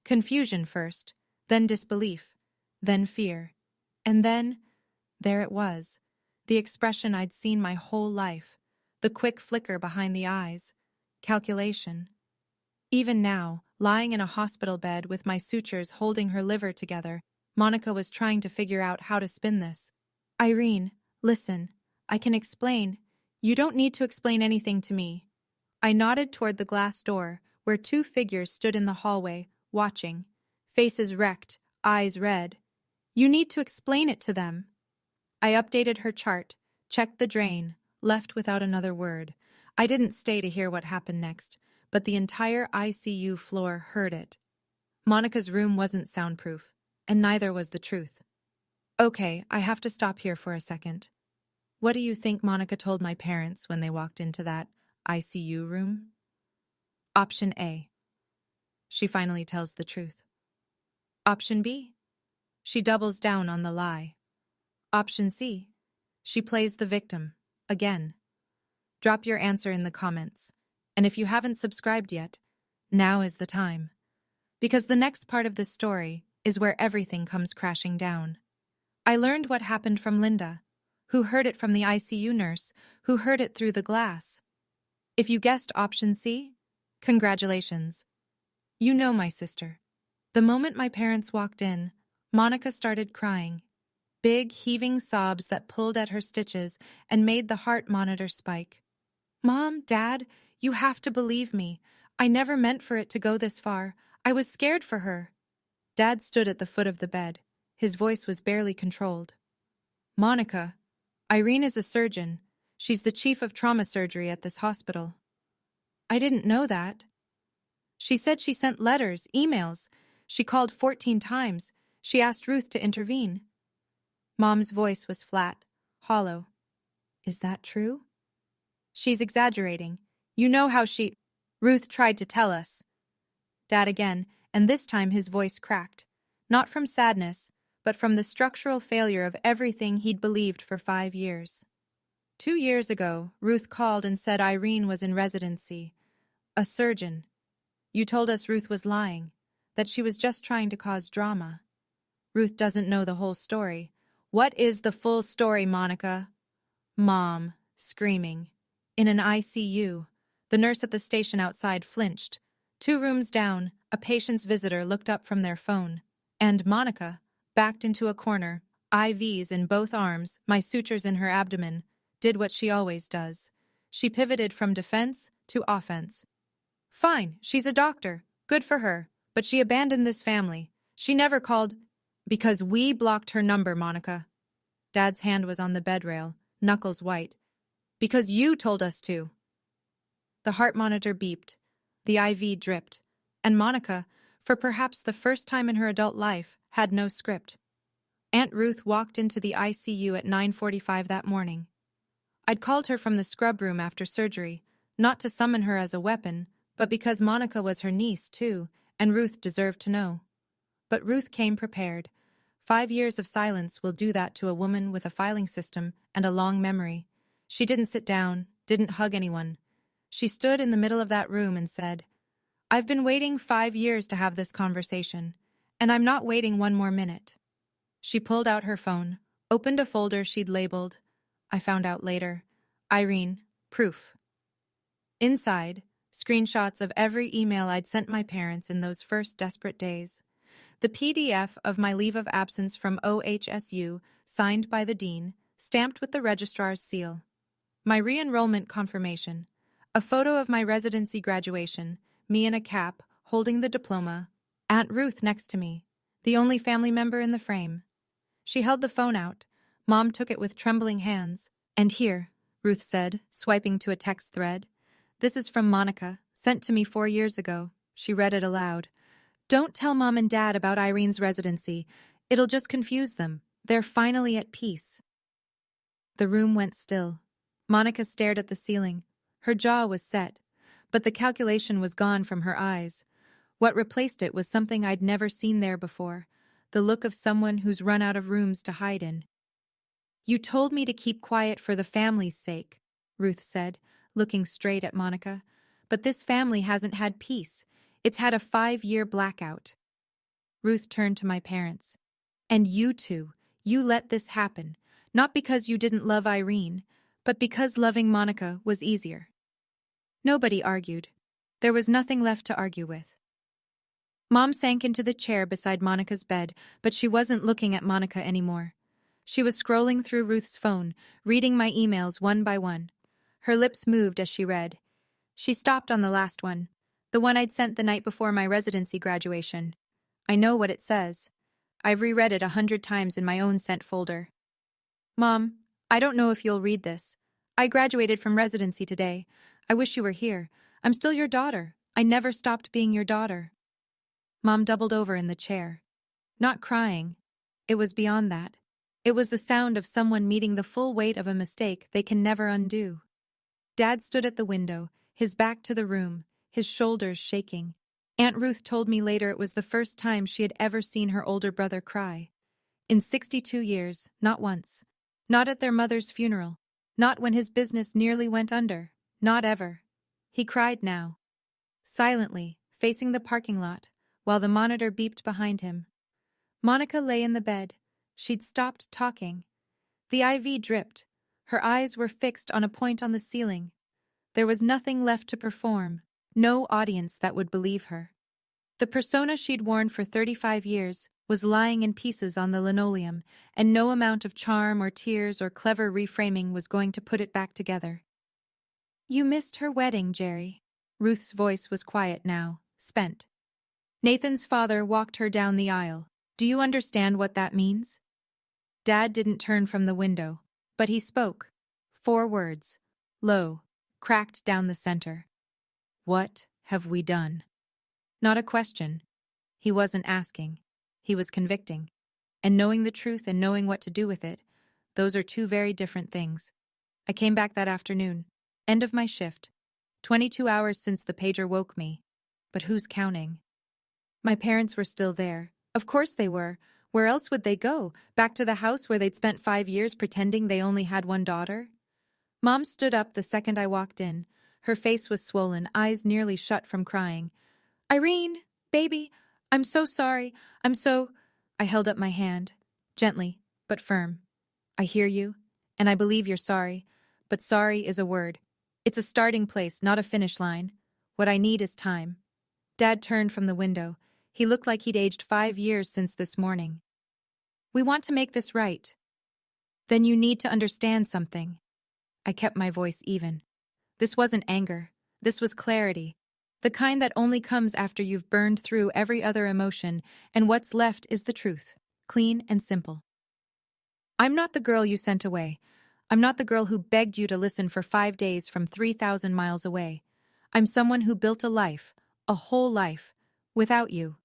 Confusion first, then disbelief, then fear. And then, there it was, the expression I'd seen my whole life, the quick flicker behind the eyes, calculation. Even now, lying in a hospital bed with my sutures holding her liver together, Monica was trying to figure out how to spin this. Irene, listen, I can explain. You don't need to explain anything to me. I nodded toward the glass door, where two figures stood in the hallway, watching, faces wrecked, eyes red. You need to explain it to them. I updated her chart, checked the drain, left without another word. I didn't stay to hear what happened next, but the entire ICU floor heard it. Monica's room wasn't soundproof, and neither was the truth. Okay, I have to stop here for a second. What do you think Monica told my parents when they walked into that ICU room? Option A. She finally tells the truth. Option B. She doubles down on the lie. Option C. She plays the victim. Again. Drop your answer in the comments. And if you haven't subscribed yet, now is the time. Because the next part of this story is where everything comes crashing down. I learned what happened from Linda, who heard it from the ICU nurse, who heard it through the glass. If you guessed option C, congratulations. You know my sister. The moment my parents walked in, Monica started crying. Big, heaving sobs that pulled at her stitches and made the heart monitor spike. Mom, Dad, you have to believe me. I never meant for it to go this far. I was scared for her. Dad stood at the foot of the bed. His voice was barely controlled. Monica, Irene is a surgeon. She's the chief of trauma surgery at this hospital. I didn't know that. She said she sent letters, emails. She called 14 times. She asked Ruth to intervene. Mom's voice was flat, hollow. Is that true? She's exaggerating. You know how Ruth tried to tell us. Dad again, and this time his voice cracked. Not from sadness, but from the structural failure of everything he'd believed for 5 years. 2 years ago, Ruth called and said Irene was in residency. A surgeon. You told us Ruth was lying, that she was just trying to cause drama. Ruth doesn't know the whole story. What is the full story, Monica? Mom, screaming. In an ICU, the nurse at the station outside flinched. 2 rooms down, a patient's visitor looked up from their phone. And Monica, backed into a corner, IVs in both arms, my sutures in her abdomen, did what she always does. She pivoted from defense to offense. Fine, she's a doctor. Good for her. But she abandoned this family. She never called. Because we blocked her number, Monica. Dad's hand was on the bed rail, knuckles white. Because you told us to. The heart monitor beeped. The IV dripped. And Monica, for perhaps the first time in her adult life, had no script. Aunt Ruth walked into the ICU at 9:45 that morning. I'd called her from the scrub room after surgery, not to summon her as a weapon, but because Monica was her niece, too, and Ruth deserved to know. But Ruth came prepared. 5 years of silence will do that to a woman with a filing system and a long memory. She didn't sit down, didn't hug anyone. She stood in the middle of that room and said, I've been waiting 5 years to have this conversation, and I'm not waiting 1 more minute. She pulled out her phone, opened a folder she'd labeled, I found out later, Irene, proof. Inside, screenshots of every email I'd sent my parents in those first desperate days. The PDF of my leave of absence from OHSU, signed by the dean, stamped with the registrar's seal. My re-enrollment confirmation. A photo of my residency graduation, me in a cap, holding the diploma. Aunt Ruth next to me, the only family member in the frame. She held the phone out. Mom took it with trembling hands. And here, Ruth said, swiping to a text thread. This is from Monica, sent to me 4 years ago. She read it aloud. Don't tell Mom and Dad about Irene's residency. It'll just confuse them. They're finally at peace. The room went still. Monica stared at the ceiling. Her jaw was set, but the calculation was gone from her eyes. What replaced it was something I'd never seen there before, the look of someone who's run out of rooms to hide in. You told me to keep quiet for the family's sake, Ruth said, looking straight at Monica. But this family hasn't had peace. It's had a 5-year blackout. Ruth turned to my parents. And you two, you let this happen, not because you didn't love Irene, but because loving Monica was easier. Nobody argued. There was nothing left to argue with. Mom sank into the chair beside Monica's bed, but she wasn't looking at Monica anymore. She was scrolling through Ruth's phone, reading my emails one by one. Her lips moved as she read. She stopped on the last one. The one I'd sent the night before my residency graduation. I know what it says. I've reread it 100 times in my own sent folder. Mom, I don't know if you'll read this. I graduated from residency today. I wish you were here. I'm still your daughter. I never stopped being your daughter. Mom doubled over in the chair. Not crying. It was beyond that. It was the sound of someone meeting the full weight of a mistake they can never undo. Dad stood at the window, his back to the room, his shoulders shaking. Aunt Ruth told me later it was the first time she had ever seen her older brother cry. In 62 years, not once. Not at their mother's funeral. Not when his business nearly went under. Not ever. He cried now. Silently, facing the parking lot, while the monitor beeped behind him. Monica lay in the bed. She'd stopped talking. The IV dripped. Her eyes were fixed on a point on the ceiling. There was nothing left to perform, no audience that would believe her. The persona she'd worn for 35 years was lying in pieces on the linoleum, and no amount of charm or tears or clever reframing was going to put it back together. You missed her wedding, Jerry. Ruth's voice was quiet now, spent. Nathan's father walked her down the aisle. Do you understand what that means? Dad didn't turn from the window, but he spoke. 4 words, low, cracked down the center. What have we done? Not a question. He wasn't asking. He was convicting. And knowing the truth and knowing what to do with it, those are 2 very different things. I came back that afternoon. End of my shift. 22 hours since the pager woke me. But who's counting? My parents were still there. Of course they were. Where else would they go? Back to the house where they'd spent 5 years pretending they only had one daughter? Mom stood up the second I walked in. Her face was swollen, eyes nearly shut from crying. Irene, baby, I'm so sorry. I held up my hand, gently, but firm. I hear you, and I believe you're sorry, but sorry is a word. It's a starting place, not a finish line. What I need is time. Dad turned from the window. He looked like he'd aged 5 years since this morning. We want to make this right. Then you need to understand something. I kept my voice even. This wasn't anger. This was clarity. The kind that only comes after you've burned through every other emotion, and what's left is the truth, clean and simple. I'm not the girl you sent away. I'm not the girl who begged you to listen for 5 days from 3,000 miles away. I'm someone who built a life, a whole life, without you.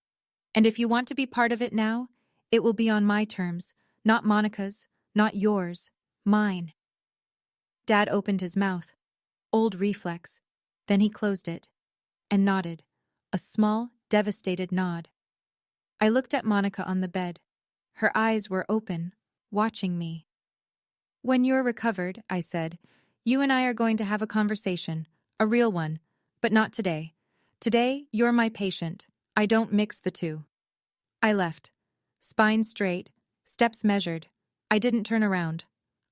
And if you want to be part of it now, it will be on my terms, not Monica's, not yours, mine. Dad opened his mouth. Old reflex. Then he closed it. And nodded. A small, devastated nod. I looked at Monica on the bed. Her eyes were open, watching me. When you're recovered, I said, you and I are going to have a conversation, a real one, but not today. Today, you're my patient. I don't mix the two. I left. Spine straight, steps measured. I didn't turn around.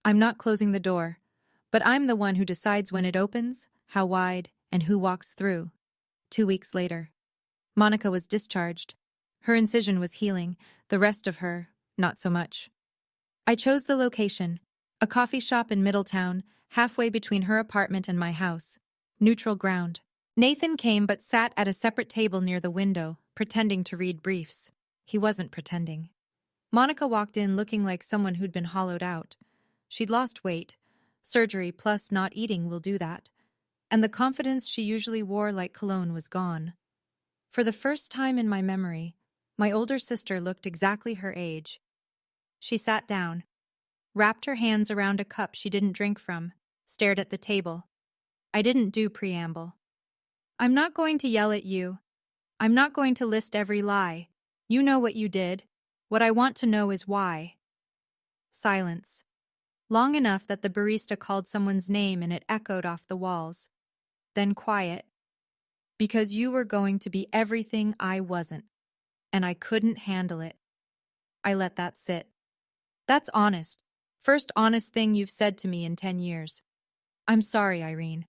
I'm not closing the door, but I'm the one who decides when it opens, how wide, and who walks through. 2 weeks later. Monica was discharged. Her incision was healing, the rest of her, not so much. I chose the location, a coffee shop in Middletown, halfway between her apartment and my house. Neutral ground. Nathan came but sat at a separate table near the window, pretending to read briefs. He wasn't pretending. Monica walked in looking like someone who'd been hollowed out. She'd lost weight. Surgery plus not eating will do that. And the confidence she usually wore like cologne was gone. For the first time in my memory, my older sister looked exactly her age. She sat down, wrapped her hands around a cup she didn't drink from, stared at the table. I didn't do preamble. I'm not going to yell at you. I'm not going to list every lie. You know what you did. What I want to know is why. Silence. Long enough that the barista called someone's name and it echoed off the walls. Then quiet. Because you were going to be everything I wasn't. And I couldn't handle it. I let that sit. That's honest. First honest thing you've said to me in 10 years. I'm sorry, Irene.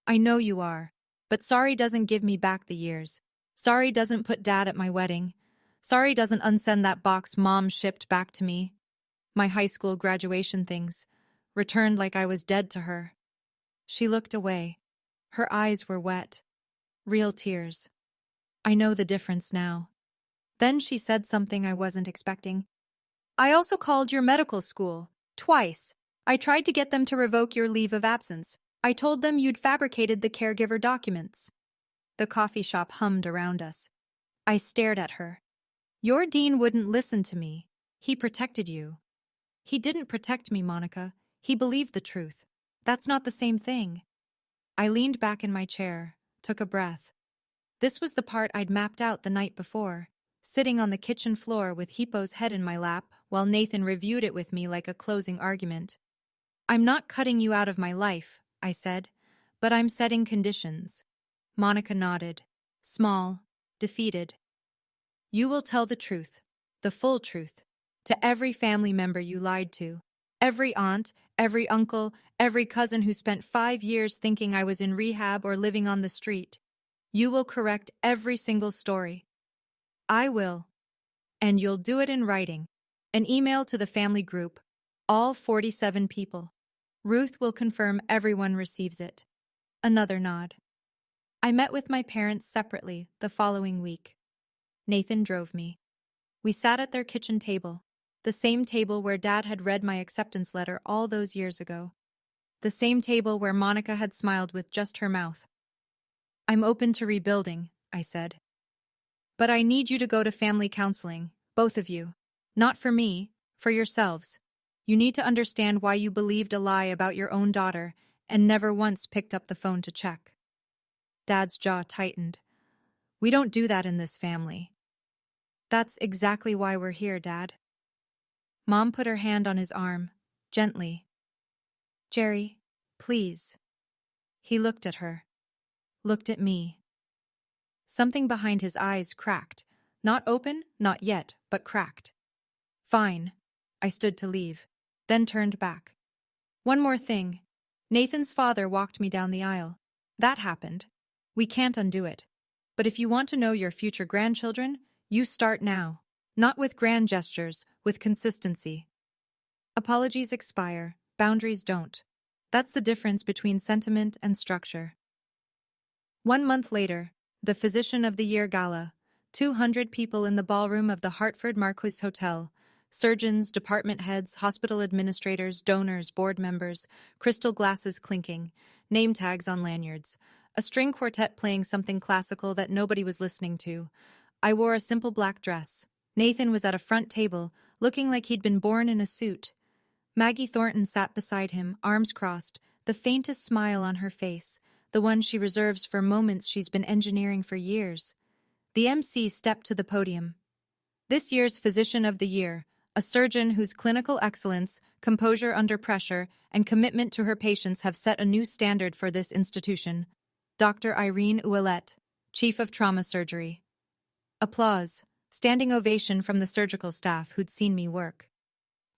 I know you are. But sorry doesn't give me back the years. Sorry doesn't put Dad at my wedding. Sorry doesn't unsend that box Mom shipped back to me. My high school graduation things. Returned like I was dead to her. She looked away. Her eyes were wet. Real tears. I know the difference now. Then she said something I wasn't expecting. I also called your medical school. Twice. I tried to get them to revoke your leave of absence. I told them you'd fabricated the caregiver documents. The coffee shop hummed around us. I stared at her. Your dean wouldn't listen to me. He protected you. He didn't protect me, Monica. He believed the truth. That's not the same thing. I leaned back in my chair, took a breath. This was the part I'd mapped out the night before, sitting on the kitchen floor with Hippo's head in my lap while Nathan reviewed it with me like a closing argument. I'm not cutting you out of my life, I said, but I'm setting conditions. Monica nodded, small, defeated. You will tell the truth, the full truth, to every family member you lied to, every aunt, every uncle, every cousin who spent 5 years thinking I was in rehab or living on the street. You will correct every single story. I will. And you'll do it in writing. An email to the family group, all 47 people. Ruth will confirm everyone receives it. Another nod. I met with my parents separately the following week. Nathan drove me. We sat at their kitchen table, the same table where Dad had read my acceptance letter all those years ago. The same table where Monica had smiled with just her mouth. I'm open to rebuilding, I said. But I need you to go to family counseling, both of you. Not for me, for yourselves. You need to understand why you believed a lie about your own daughter and never once picked up the phone to check. Dad's jaw tightened. We don't do that in this family. That's exactly why we're here, Dad. Mom put her hand on his arm, gently. Jerry, please. He looked at her. Looked at me. Something behind his eyes cracked. Not open, not yet, but cracked. Fine. I stood to leave, then turned back. One more thing. Nathan's father walked me down the aisle. That happened. We can't undo it. But if you want to know your future grandchildren, you start now. Not with grand gestures, with consistency. Apologies expire, boundaries don't. That's the difference between sentiment and structure. 1 month later, the Physician of the Year Gala, 200 people in the ballroom of the Hartford Marquis Hotel, surgeons, department heads, hospital administrators, donors, board members, crystal glasses clinking, name tags on lanyards, a string quartet playing something classical that nobody was listening to. I wore a simple black dress. Nathan was at a front table, looking like he'd been born in a suit. Maggie Thornton sat beside him, arms crossed, the faintest smile on her face, the one she reserves for moments she's been engineering for years. The MC stepped to the podium. This year's Physician of the Year, a surgeon whose clinical excellence, composure under pressure, and commitment to her patients have set a new standard for this institution. Dr. Irene Ulette, Chief of Trauma Surgery. Applause, standing ovation from the surgical staff who'd seen me work.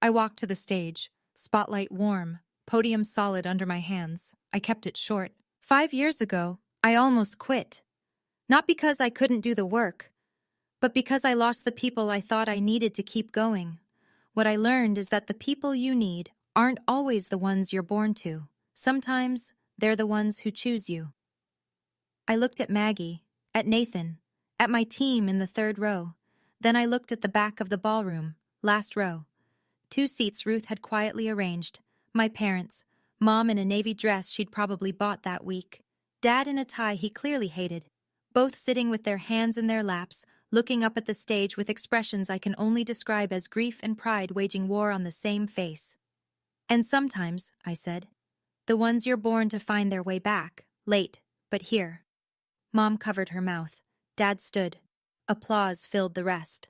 I walked to the stage, spotlight warm, podium solid under my hands. I kept it short. 5 years ago, I almost quit. Not because I couldn't do the work, but because I lost the people I thought I needed to keep going. What I learned is that the people you need aren't always the ones you're born to. Sometimes they're the ones who choose you. I looked at Maggie, at Nathan, at my team in the 3rd row. Then I looked at the back of the ballroom, last row. 2 seats Ruth had quietly arranged. My parents, Mom in a navy dress she'd probably bought that week, Dad in a tie he clearly hated, both sitting with their hands in their laps, looking up at the stage with expressions I can only describe as grief and pride waging war on the same face. And sometimes, I said, the ones you're born to find their way back, late, but here. Mom covered her mouth. Dad stood. Applause filled the rest.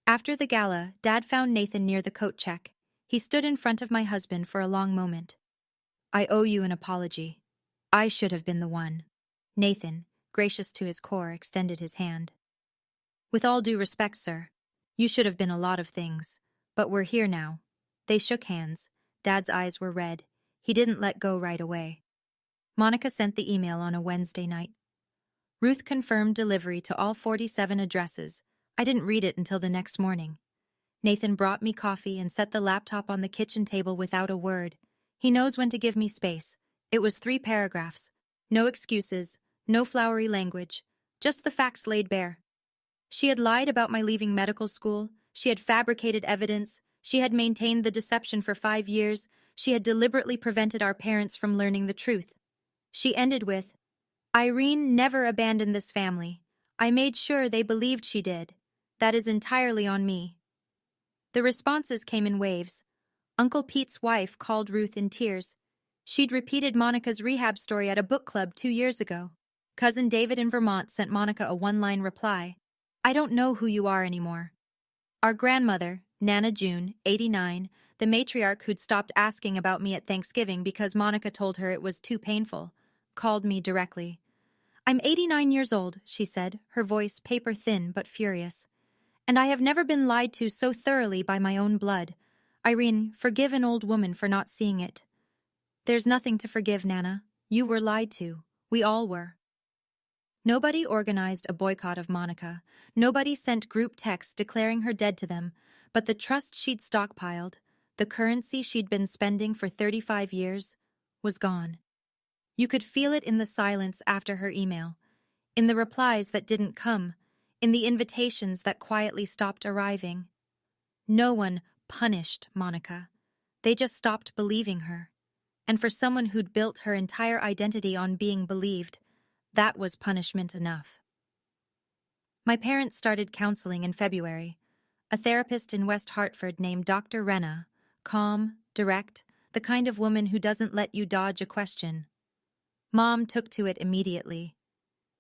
After the gala, Dad found Nathan near the coat check. He stood in front of my husband for a long moment. I owe you an apology. I should have been the one. Nathan, gracious to his core, extended his hand. With all due respect, sir, you should have been a lot of things, but we're here now. They shook hands. Dad's eyes were red. He didn't let go right away. Monica sent the email on a Wednesday night. Ruth confirmed delivery to all 47 addresses. I didn't read it until the next morning. Nathan brought me coffee and set the laptop on the kitchen table without a word. He knows when to give me space. It was 3 paragraphs. No excuses, no flowery language. Just the facts laid bare. She had lied about my leaving medical school. She had fabricated evidence. She had maintained the deception for 5 years. She had deliberately prevented our parents from learning the truth. She ended with, Irene never abandoned this family. I made sure they believed she did. That is entirely on me. The responses came in waves. Uncle Pete's wife called Ruth in tears. She'd repeated Monica's rehab story at a book club 2 years ago. Cousin David in Vermont sent Monica a one-line reply. I don't know who you are anymore. Our grandmother, Nana June, 89, the matriarch who'd stopped asking about me at Thanksgiving because Monica told her it was too painful, called me directly. I'm 89 years old, she said, her voice paper-thin but furious. And I have never been lied to so thoroughly by my own blood. Irene, forgive an old woman for not seeing it. There's nothing to forgive, Nana. You were lied to. We all were. Nobody organized a boycott of Monica. Nobody sent group texts declaring her dead to them, but the trust she'd stockpiled, the currency she'd been spending for 35 years, was gone. You could feel it in the silence after her email, in the replies that didn't come, in the invitations that quietly stopped arriving. No one punished Monica. They just stopped believing her. And for someone who'd built her entire identity on being believed, that was punishment enough. My parents started counseling in February. A therapist in West Hartford named Dr. Renna, calm, direct, the kind of woman who doesn't let you dodge a question. Mom took to it immediately.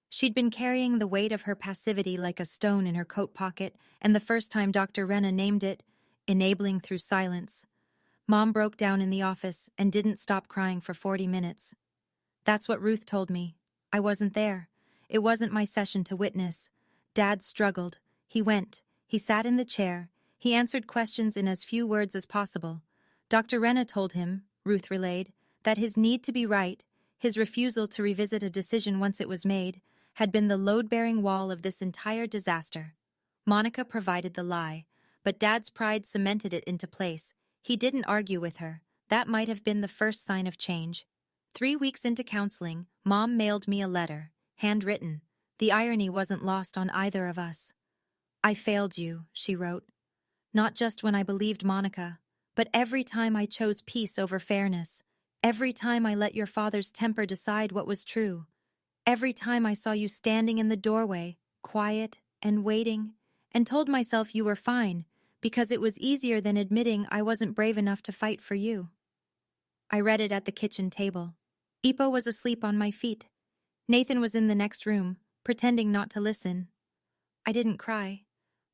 She'd been carrying the weight of her passivity like a stone in her coat pocket, and the first time Dr. Renna named it, enabling through silence, Mom broke down in the office and didn't stop crying for 40 minutes. That's what Ruth told me. I wasn't there. It wasn't my session to witness. Dad struggled. He went. He sat in the chair. He answered questions in as few words as possible. Dr. Renna told him, Ruth relayed, that his need to be right, his refusal to revisit a decision once it was made, had been the load-bearing wall of this entire disaster. Monica provided the lie, but Dad's pride cemented it into place. He didn't argue with her. That might have been the first sign of change. 3 weeks into counseling, Mom mailed me a letter, handwritten. The irony wasn't lost on either of us. I failed you, she wrote. Not just when I believed Monica, but every time I chose peace over fairness. Every time I let your father's temper decide what was true. Every time I saw you standing in the doorway, quiet and waiting, and told myself you were fine, because it was easier than admitting I wasn't brave enough to fight for you. I read it at the kitchen table. Ipo was asleep on my feet. Nathan was in the next room, pretending not to listen. I didn't cry,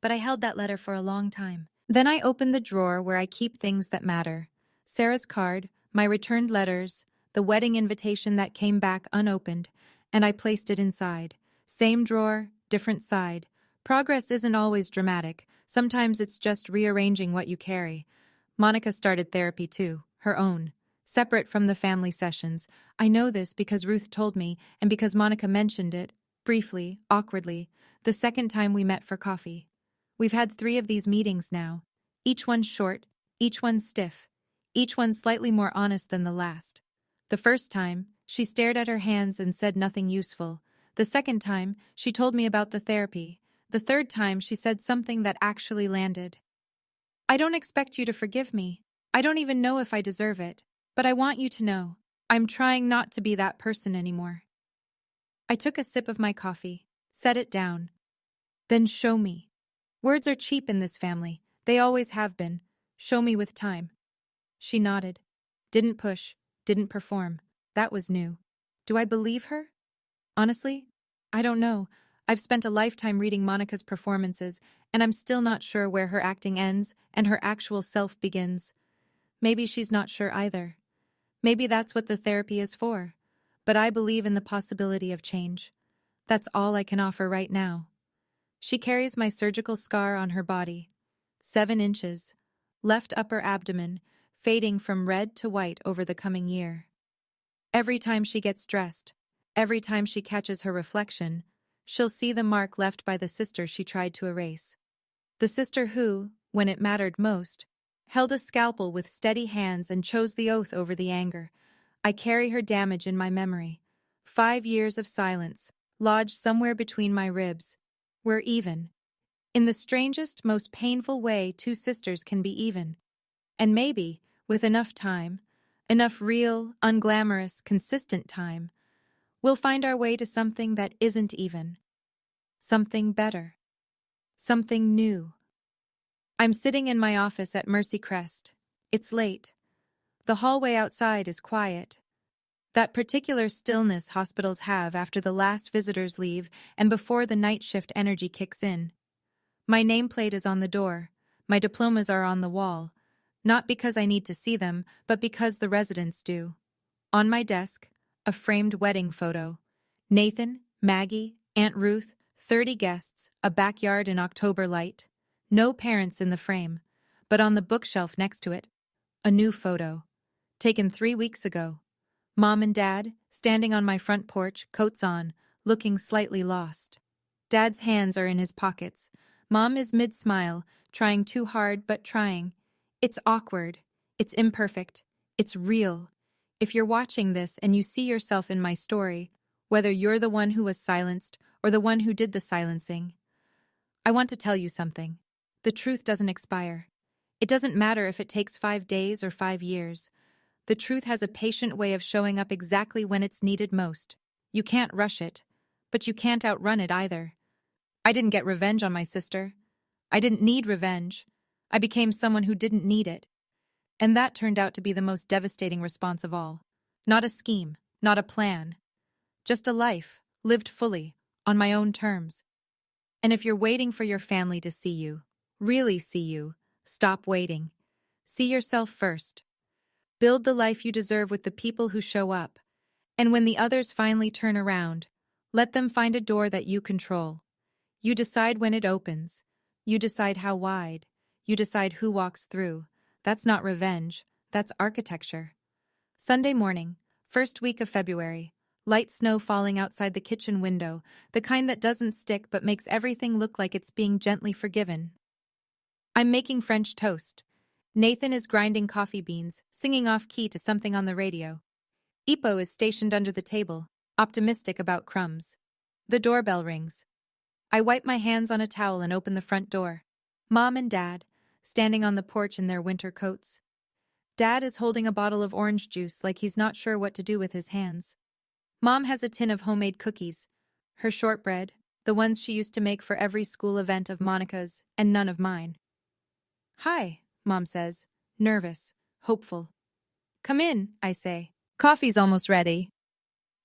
but I held that letter for a long time. Then I opened the drawer where I keep things that matter. Sarah's card, my returned letters, the wedding invitation that came back unopened, and I placed it inside. Same drawer, different side. Progress isn't always dramatic. Sometimes it's just rearranging what you carry. Monica started therapy too, her own. Separate from the family sessions. I know this because Ruth told me, and because Monica mentioned it, briefly, awkwardly, the second time we met for coffee. We've had 3 of these meetings now. Each one short, each one stiff, each one slightly more honest than the last. The first time, she stared at her hands and said nothing useful. The second time, she told me about the therapy. The third time, she said something that actually landed. I don't expect you to forgive me. I don't even know if I deserve it. But I want you to know, I'm trying not to be that person anymore. I took a sip of my coffee, set it down. Then show me. Words are cheap in this family. They always have been. Show me with time. She nodded. Didn't push, didn't perform. That was new. Do I believe her? Honestly, I don't know. I've spent a lifetime reading Monica's performances, and I'm still not sure where her acting ends and her actual self begins. Maybe she's not sure either. Maybe that's what the therapy is for. But I believe in the possibility of change. That's all I can offer right now. She carries my surgical scar on her body. 7 inches. Left upper abdomen, fading from red to white over the coming year. Every time she gets dressed, every time she catches her reflection, she'll see the mark left by the sister she tried to erase. The sister who, when it mattered most, held a scalpel with steady hands and chose the oath over the anger. I carry her damage in my memory. 5 years of silence, lodged somewhere between my ribs. We're even. In the strangest, most painful way two sisters can be even. And maybe, with enough time, enough real, unglamorous, consistent time, we'll find our way to something that isn't even. Something better. Something new. I'm sitting in my office at Mercy Crest. It's late. The hallway outside is quiet. That particular stillness hospitals have after the last visitors leave and before the night shift energy kicks in. My nameplate is on the door. My diplomas are on the wall. Not because I need to see them, but because the residents do. On my desk, a framed wedding photo. Nathan, Maggie, Aunt Ruth, 30 guests, a backyard in October light. No parents in the frame, but on the bookshelf next to it, a new photo. Taken 3 weeks ago. Mom and Dad, standing on my front porch, coats on, looking slightly lost. Dad's hands are in his pockets. Mom is mid-smile, trying too hard but trying. It's awkward. It's imperfect. It's real. If you're watching this and you see yourself in my story, whether you're the one who was silenced or the one who did the silencing, I want to tell you something. The truth doesn't expire. It doesn't matter if it takes 5 days or 5 years. The truth has a patient way of showing up exactly when it's needed most. You can't rush it, but you can't outrun it either. I didn't get revenge on my sister. I didn't need revenge. I became someone who didn't need it. And that turned out to be the most devastating response of all. Not a scheme, not a plan. Just a life, lived fully, on my own terms. And if you're waiting for your family to see you, really see you, stop waiting. See yourself first. Build the life you deserve with the people who show up. And when the others finally turn around, let them find a door that you control. You decide when it opens. You decide how wide. You decide who walks through. That's not revenge. That's architecture. Sunday morning, first week of February. Light snow falling outside the kitchen window, the kind that doesn't stick but makes everything look like it's being gently forgiven. I'm making French toast. Nathan is grinding coffee beans, singing off-key to something on the radio. Ipo is stationed under the table, optimistic about crumbs. The doorbell rings. I wipe my hands on a towel and open the front door. Mom and Dad, standing on the porch in their winter coats. Dad is holding a bottle of orange juice like he's not sure what to do with his hands. Mom has a tin of homemade cookies, her shortbread, the ones she used to make for every school event of Monica's, and none of mine. "Hi," Mom says, nervous, hopeful. "Come in," I say. "Coffee's almost ready."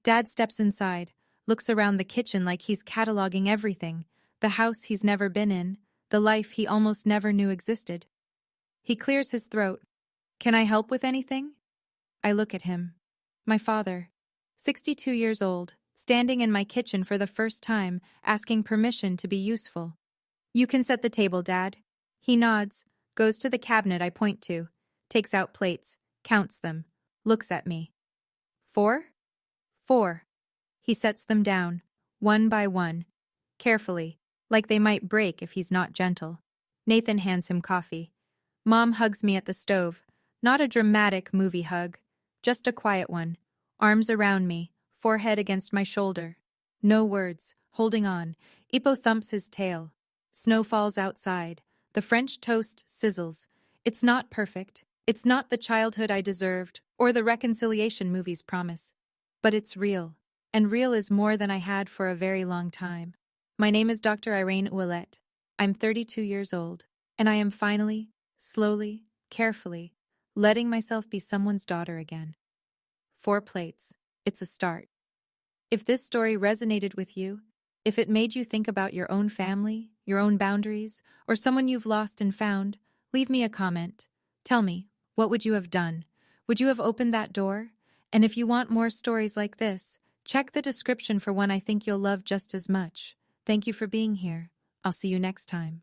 Dad steps inside, looks around the kitchen like he's cataloging everything, the house he's never been in, the life he almost never knew existed. He clears his throat. "Can I help with anything?" I look at him. My father, 62 years old, standing in my kitchen for the first time, asking permission to be useful. "You can set the table, Dad." He nods, goes to the cabinet I point to, takes out plates, counts them, looks at me. "4?" "4." He sets them down, one by one, carefully, like they might break if he's not gentle. Nathan hands him coffee. Mom hugs me at the stove, not a dramatic movie hug, just a quiet one, arms around me, forehead against my shoulder. No words, holding on. Ipo thumps his tail. Snow falls outside. The French toast sizzles. It's not perfect. It's not the childhood I deserved, or the reconciliation movies promise. But it's real. And real is more than I had for a very long time. My name is Dr. Ulette. I'm 32 years old, and I am finally, slowly, carefully, letting myself be someone's daughter again. 4 plates. It's a start. If this story resonated with you, if it made you think about your own family, your own boundaries, or someone you've lost and found, leave me a comment. Tell me, what would you have done? Would you have opened that door? And if you want more stories like this, check the description for one I think you'll love just as much. Thank you for being here. I'll see you next time.